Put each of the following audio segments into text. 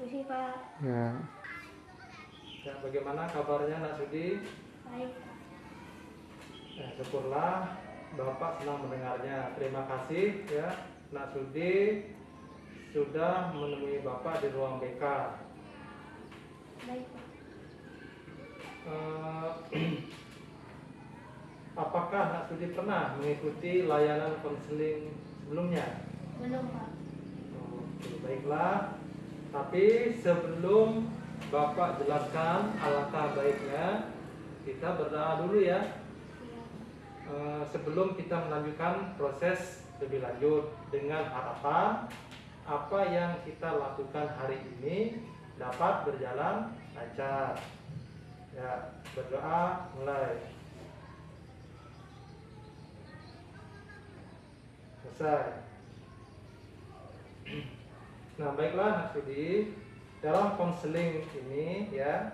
Permisi Pak. Ya. Ya, bagaimana kabarnya Nak Sudi? Baik. Ya, syukurlah Bapak senang mendengarnya. Terima kasih ya Nak Sudi sudah menemui Bapak di ruang BK. Baik Pak. Apakah Nak Sudi pernah mengikuti layanan konseling sebelumnya? Belum Pak. Oke, baiklah. Tapi sebelum Bapak jelaskan, alangkah baiknya kita berdoa dulu ya. Iya. Sebelum kita melanjutkan proses lebih lanjut, dengan harapan apa yang kita lakukan hari ini dapat berjalan lancar. Ya, berdoa mulai. Selesai. Nah, baiklah Nak Sudi, dalam konseling ini ya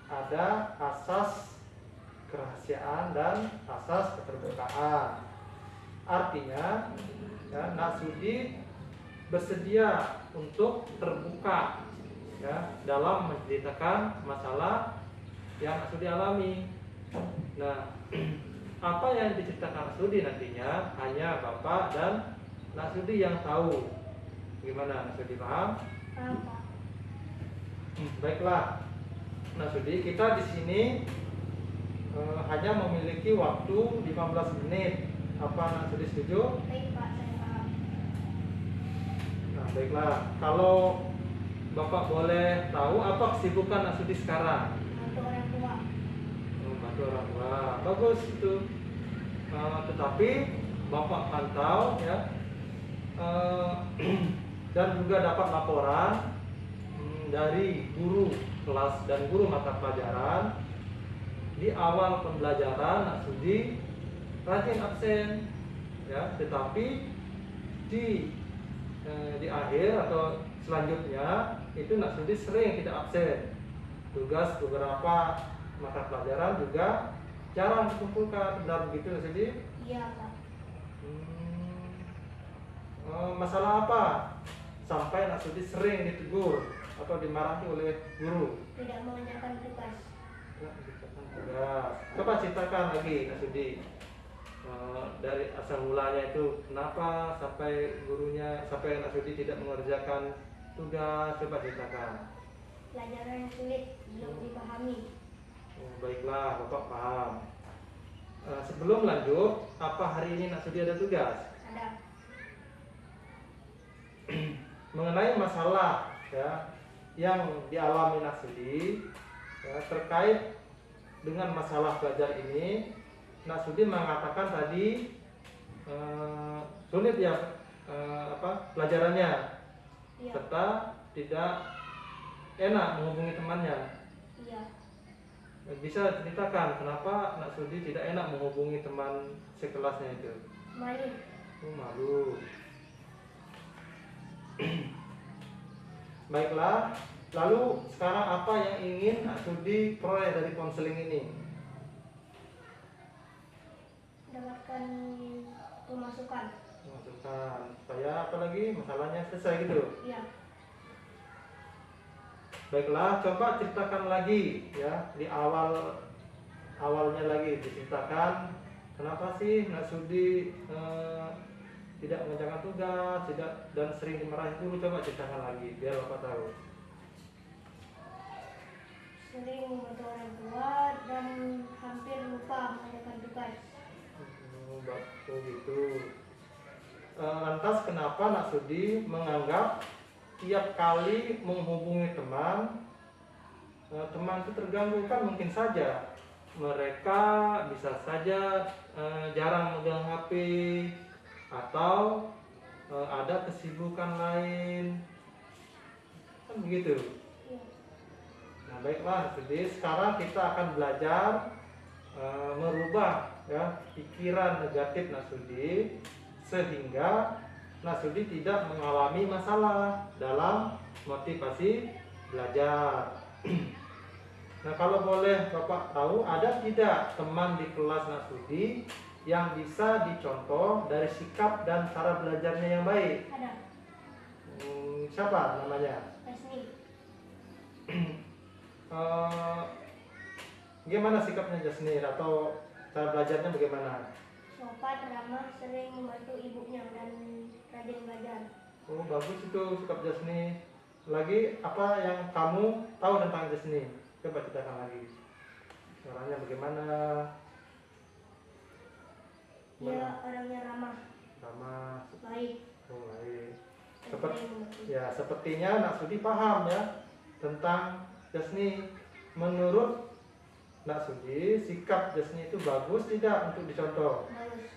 ada asas kerahasiaan dan asas keterbukaan. Artinya ya, Nak Sudi bersedia untuk terbuka ya dalam menceritakan masalah yang Nak Sudi alami. Nah, apa yang diceritakan Nak Sudi nantinya hanya Bapak dan Nak Sudi yang tahu. Gimana Nak Sudi, paham? Paham Pak. Baiklah, Nak Sudi, kita di sini hanya memiliki waktu 15 menit. Apa Nak Sudi setuju? Baik Pak, saya paham. Nah, baiklah. Kalau Bapak boleh tahu apa kesibukan Nak Sudi sekarang? Bantu orang tua. Bantu orang tua. Bagus itu. Tetapi Bapak pantau ya, dan juga dapat laporan dari guru kelas dan guru mata pelajaran di awal pembelajaran Nak Sudi rajin absen ya, tetapi di akhir atau selanjutnya itu Nak Sudi sering tidak absen. Tugas beberapa mata pelajaran juga jarang dikumpulkan. Benar begitu Nak Sudi? Iya Pak. Masalah apa sampai Nak Sudi sering ditegur atau dimarahi oleh guru? Tidak mengerjakan tugas. Coba ceritakan lagi Nak Sudi, dari asal mulanya itu kenapa sampai Nak Sudi tidak mengerjakan tugas, coba ceritakan. Pelajaran yang sulit belum dipahami. Baiklah, Bapak paham. Sebelum lanjut, apa hari ini Nak Sudi ada tugas? Ada. Mengenai masalah ya yang dialami Nak Sudi ya, terkait dengan masalah belajar ini, Nak Sudi mengatakan tadi sulit ya pelajarannya, Iya. serta tidak enak menghubungi temannya. Iya. Bisa ceritakan kenapa Nak Sudi tidak enak menghubungi teman sekelasnya itu? Malu. Malu. Baiklah, lalu sekarang apa yang ingin Nak Sudi peroleh dari konseling ini? Dapatkan pemasukan. Masukan supaya apa lagi masalahnya selesai gitu. Iya. Baiklah, coba ceritakan lagi ya di awalnya lagi diceritakan kenapa sih Nak Sudi tidak mengerjakan tugas, dan sering dimarahi guru. Coba ceritakan lagi biar Bapak tahu. Sering membantu orang tua dan hampir lupa mengerjakan tugas. Gitu. Lantas kenapa Nak Sudi menganggap tiap kali menghubungi teman itu terganggu? Kan mungkin saja mereka bisa saja jarang megang HP atau ada kesibukan lain, kan begitu. Iya. Nah, baiklah, jadi sekarang kita akan belajar merubah ya pikiran negatif Nak Sudi sehingga Nak Sudi tidak mengalami masalah dalam motivasi belajar. Nah, kalau boleh Bapak tahu, ada tidak teman di kelas Nak Sudi yang bisa dicontoh dari sikap dan cara belajarnya yang baik? Ada. Siapa namanya? Resmi. Eh, gimana sikapnya Jasni atau cara belajarnya bagaimana? Sopan, ramah, sering membantu ibunya dan rajin belajar. Oh, bagus itu sikap Jasni. Lagi apa yang kamu tahu tentang Jasni? Coba ceritakan lagi. Orangnya bagaimana? Dia orangnya ramah, Ramah. baik, Oh, baik. dan sering membantu. Ya, sepertinya Nak Sudi paham ya tentang Jasni. Menurut Nak Sudi, sikap Jasni itu bagus tidak untuk dicontoh? Bagus.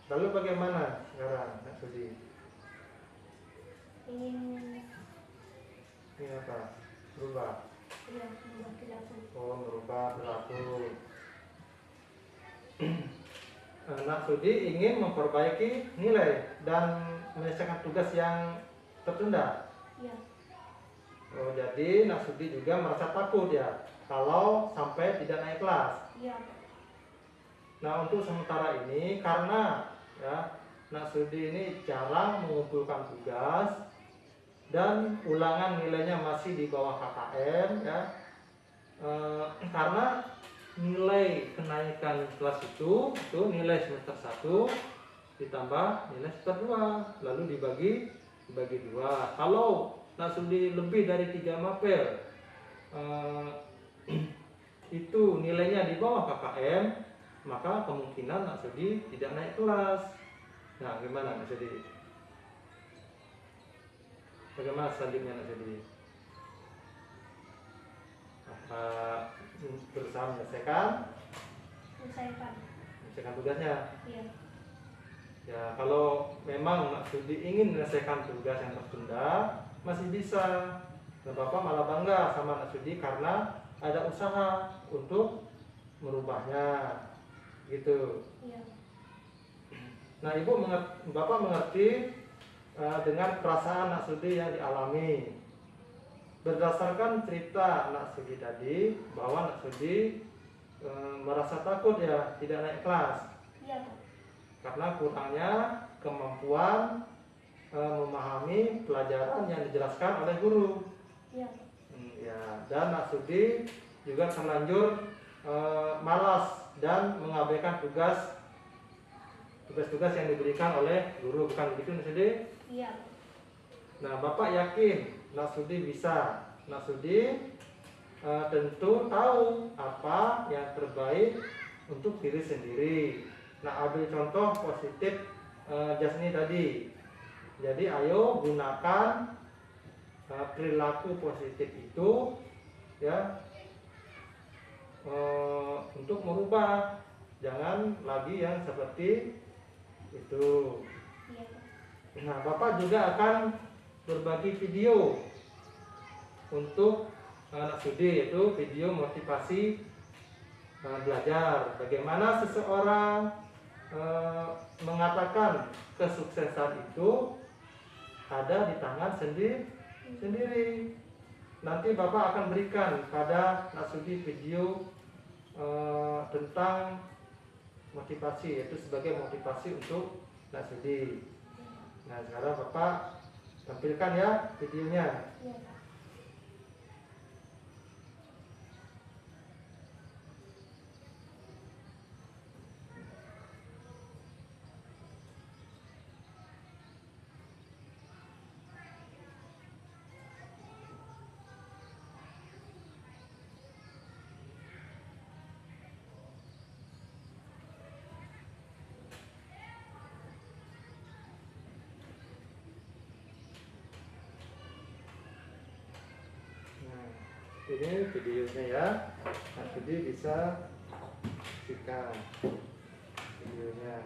Lalu bagaimana sekarang Nak Sudi? Ingin Ini apa? Berubah. ya membuat perilaku. Oh, merubah perilaku. Nak Sudi ingin memperbaiki nilai dan menyelesaikan tugas yang tertunda. Ya, Oh, jadi Nak Sudi juga merasa takut ya kalau sampai tidak naik kelas. ya, Nah, untuk sementara ini karena ya Nak Sudi ini jarang mengumpulkan tugas dan ulangan nilainya masih di bawah KKM ya. Karena nilai kenaikan kelas itu nilai semester 1 ditambah nilai semester 2 lalu dibagi dua. Kalau Nak Sudi lebih dari 3 mapel itu nilainya di bawah KKM, maka kemungkinan Nak Sudi tidak naik kelas. Nah, gimana Nak Sudi? Bagaimana selanjutnya Nak Sudi? Apa berusaha menyelesaikan tugasnya? ya, Ya, kalau memang Nak Sudi ingin menyelesaikan tugas yang tertunda, masih bisa. Nah, Bapak malah bangga sama Nak Sudi karena ada usaha untuk merubahnya, gitu. ya, Nah, Bapak mengerti dengan perasaan Nak Sudi yang dialami. Berdasarkan cerita Nak Sudi tadi, bahwa Nak Sudi merasa takut ya tidak naik kelas ya, karena kurangnya kemampuan memahami pelajaran yang dijelaskan oleh guru. ya, Ya, dan Nak Sudi juga terlanjur malas dan mengabaikan tugas-tugas yang diberikan oleh guru, bukan begitu Nak Sudi? ya, Nah, Bapak yakin Nak Sudi bisa. Nak Sudi tentu tahu apa yang terbaik untuk diri sendiri. Nah, ambil contoh positif Jasni tadi. Jadi ayo gunakan perilaku positif itu ya untuk merubah, jangan lagi yang seperti itu. ya, Nah, Bapak juga akan berbagi video untuk Nak Sudi, yaitu video motivasi belajar. Bagaimana seseorang mengatakan kesuksesan itu ada di tangan sendiri. Nanti Bapak akan berikan pada Nak Sudi video tentang motivasi, yaitu sebagai motivasi untuk Nak Sudi. Nah, sekarang Bapak tampilkan ya videonya. ya. Nah, ini videonya ya. Nah, jadi bisa saksikan videonya.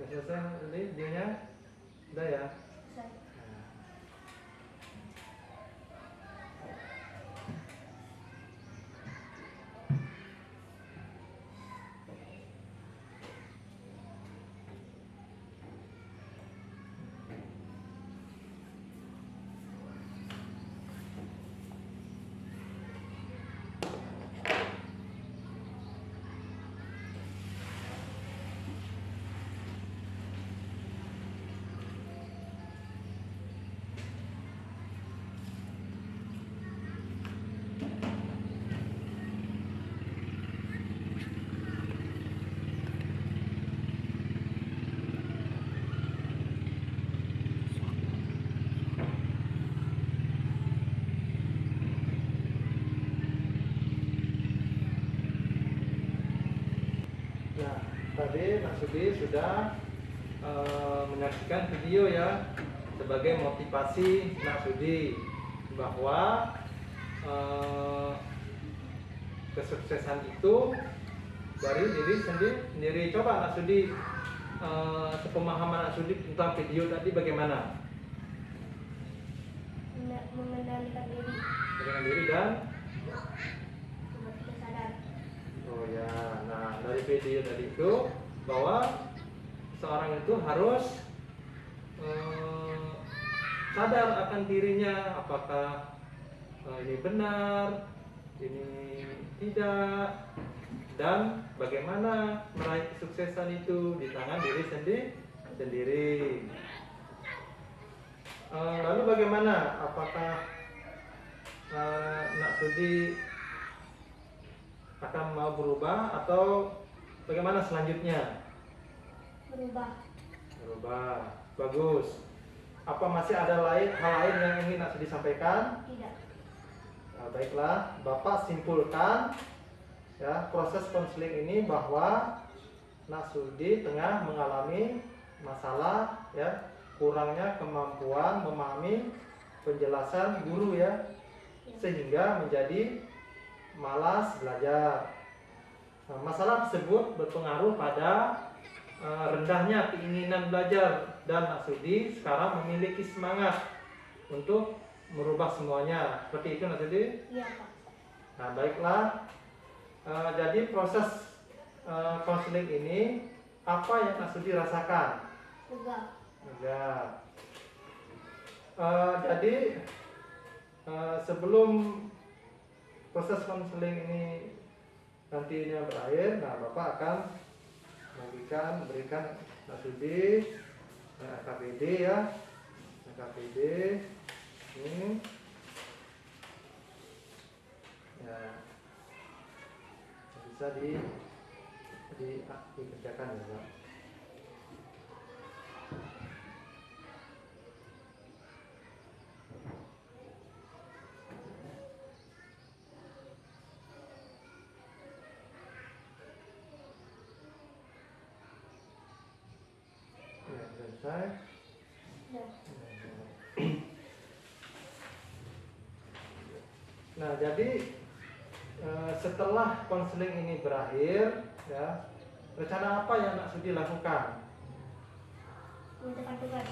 selesai tadi videonya? Udah ya? Selesai. Nah, tadi Mas Sudi sudah menyaksikan video ya sebagai motivasi Mas Sudi bahwa kesuksesan itu dari diri sendiri. Coba Mas Sudi, sepemahaman Mas Sudi tentang video tadi bagaimana? Mengendalikan diri. Dengan diri dan Membuat kita sadar. oh ya, nah dari video tadi itu bahwa seorang itu harus sadar akan dirinya, apakah ini benar, ini tidak, dan bagaimana meraih kesuksesan itu di tangan diri sendiri. Lalu bagaimana? Apakah Nak Sudi akan mau berubah atau bagaimana selanjutnya? Berubah. Berubah, bagus. Apa masih ada hal lain yang ingin Nak Sudi sampaikan? Tidak. Nah, baiklah, Bapak simpulkan ya proses konseling ini bahwa Nak Sudi tengah mengalami masalah ya kurangnya kemampuan memahami penjelasan guru ya, sehingga menjadi malas belajar. Nah, masalah tersebut berpengaruh pada rendahnya keinginan belajar dan Nak Sudi sekarang memiliki semangat untuk merubah semuanya. Seperti itu Nak Sudi? Iya, Pak. Nah, baiklah. Jadi proses konseling ini apa yang Nak Sudi rasakan? Lega. Enggak. Jadi sebelum proses konseling ini nantinya berakhir, nah Bapak akan berikan Nak Sudi KPD ya, KPD ini ya bisa dikerjakan ya Pak. Ya, selesai. Ya. Nah, jadi setelah konseling ini berakhir, ya, rencana apa yang Nak Sudi lakukan? Mengerjakan tugas.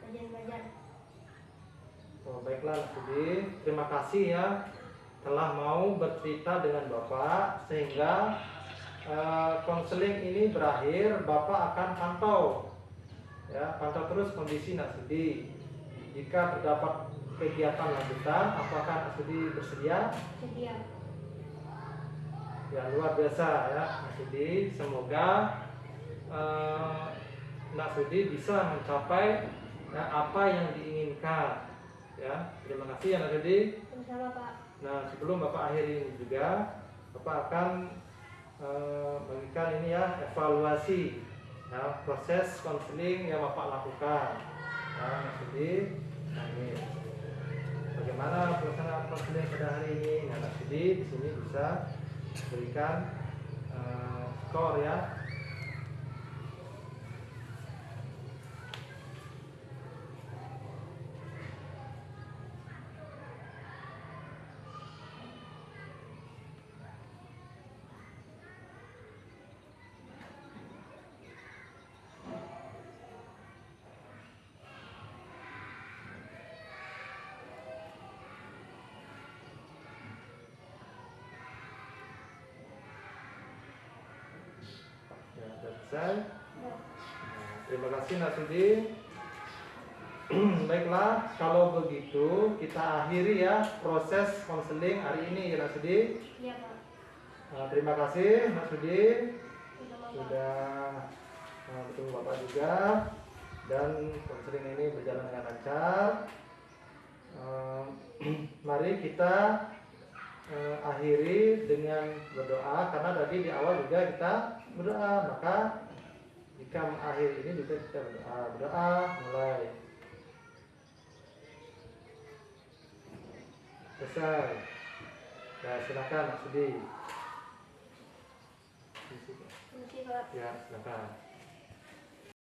Belajar. Oh, baiklah Nak Sudi, terima kasih ya telah mau bercerita dengan Bapak sehingga konseling ini berakhir. Bapak akan pantau terus kondisi Nak Sudi. Jika terdapat kegiatan lanjutan, apakah Nak Sudi bersedia? Sedia. Ya, luar biasa ya Nak Sudi. Semoga Nak Sudi bisa mencapai apa yang diinginkan. Ya, terima kasih ya Nak Sudi. Sama-sama, Pak. Nah, sebelum Bapak akhiri ini juga, Bapak akan memberikan ini ya evaluasi ya, proses konseling yang Bapak lakukan. Ya, Nak Sudi. Nah, ini bagaimana pelaksanaan konseling pada hari ini? Nah, Nak Sudi di sini bisa berikan skor ya. selesai. Ya. Nah, terima kasih Nasudi. Baiklah, kalau begitu kita akhiri ya proses konseling hari ini ya Nasudi. Iya Pak. Nah, terima kasih Nasudi Sama-sama, Pak. sudah bertemu Bapak juga, dan konseling ini berjalan dengan lancar. Mari kita akhiri dengan berdoa, karena tadi di awal juga kita berdoa, maka jika mengakhiri ini juga kita berdoa. Berdoa mulai. Selesai. Ya, silakan Mas Sudi. Terima kasih Pak. Ya, silakan.